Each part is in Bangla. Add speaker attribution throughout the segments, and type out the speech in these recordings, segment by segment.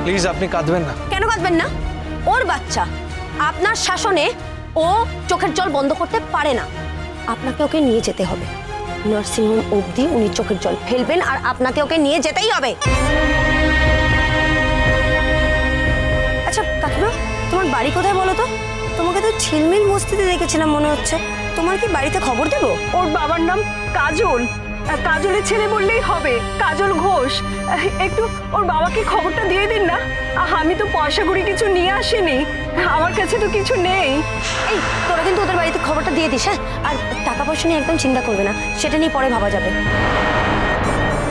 Speaker 1: প্লিজ আপনি কাঁদবেন না।
Speaker 2: কেন কাঁদবেন না? ওর বাচ্চা, আপনার শাসনে ও চোখের জল বন্ধ করতে পারে না। আপনাকে ওকে নিয়ে যেতে হবে নার্সিংহোম অবধি। উনি চোখের জল ফেলবেন আর আপনাকে ওকে নিয়ে যেতেই হবে। আচ্ছা কাকিমা, তোমার বাড়ি কোথায় বলো তো? তোমাকে তো ঝিলমিল মস্তিতে দেখেছিলাম মনে হচ্ছে। তোমার কি বাড়িতে খবর দেবো?
Speaker 3: ওর বাবার নাম কাজল, কাজলের ছেলে বললেই হবে, কাজল ঘোষ। একটু ওর বাবাকে খবরটা দিয়ে দিন না। আমি তো পয়সা কড়ি কিছু নিয়ে আসিনি, আমার কাছে তো কিছু নেই।
Speaker 2: এই তোরা কিন্তু ওদের বাড়িতে খবরটা দিয়ে দিস, হ্যাঁ? আর টাকা পয়সা নিয়ে একদম চিন্তা করবে না, সেটা নিয়ে পরে ভাবা যাবে।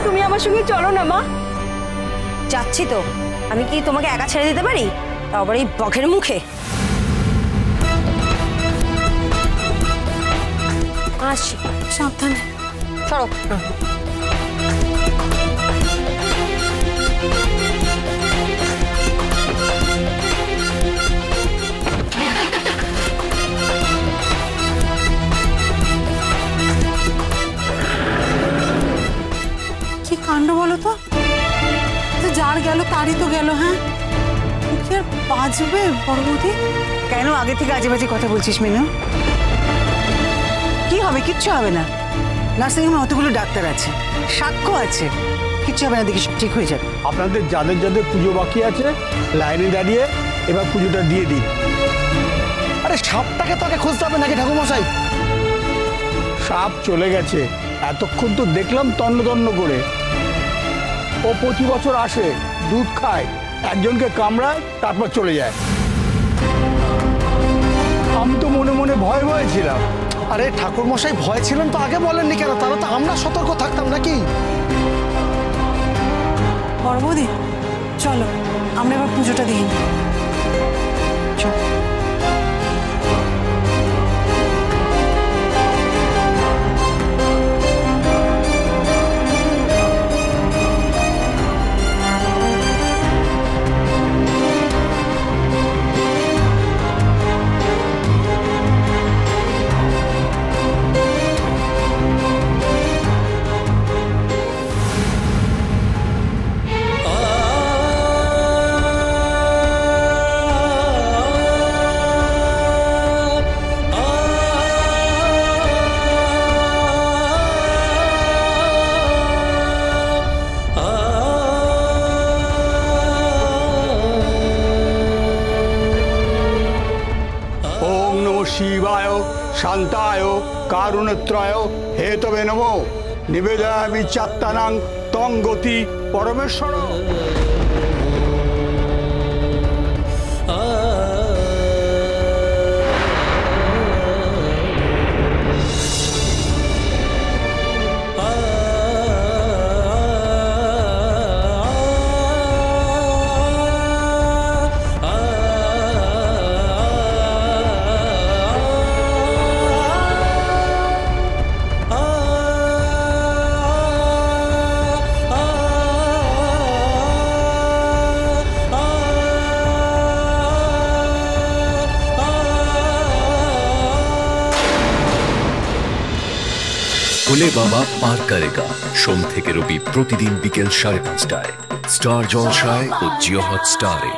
Speaker 3: তুমি আমার সঙ্গে চলো না মা।
Speaker 2: যাচ্ছি তো, আমি কি তোমাকে একা ছেড়ে দিতে পারি? তাও আবার এই বখের মুখে। আসছি,
Speaker 3: সাবধানে
Speaker 2: সরো।
Speaker 3: কি কাণ্ড বলো তো, যার গেল তারই তো গেল। হ্যাঁ, কি আর বাঁচবে বড় বৌদি?
Speaker 4: কেন আগে থেকে আজে বাজে কথা বলছিস মিনু? কি হবে? কিচ্ছু হবে না। নার্সিংহোমে অতগুলো ডাক্তার আছে, সাক্ষ্য আছে, কিচ্ছু হবে না, দেখি সব ঠিক হয়ে যাবে।
Speaker 5: আপনাদের যাদের যাদের পুজো বাকি আছে লাইনে দাঁড়িয়ে এবার পুজোটা দিয়ে দিন।
Speaker 1: আরে সাপটাকে তোকে খুঁজতে হবে নাকি ঠাকুরমশাই?
Speaker 5: সাপ চলে গেছে, এতক্ষণ তো দেখলাম তন্ন তন্ন করে। ও 25 বছর আসে, দুধ খায়, একজনকে কামড়ায়, তারপর চলে যায়। আমি তো মনে মনে ভয় ভয় ছিলাম।
Speaker 1: আরে ঠাকুরমশাই ভয় ছিলেন তো আগে বলেননি কেন? তাহলে তো আমরা সতর্ক থাকতাম নাকি?
Speaker 3: বড় বৌদি চলো, আমরা এবার পুজোটা দিই।
Speaker 5: শিবায় শান্তায় কারুণত্রয় হেতবে নমো নিবেদয়ামি চাত্তানাং তং গতি পরমেশ্বর।
Speaker 6: भोले बाबा पार करेगा सोम থেকে রবি প্রতিদিন বিকেল 5:30টায় স্টার জলসায় ও জিও হটস্টারে।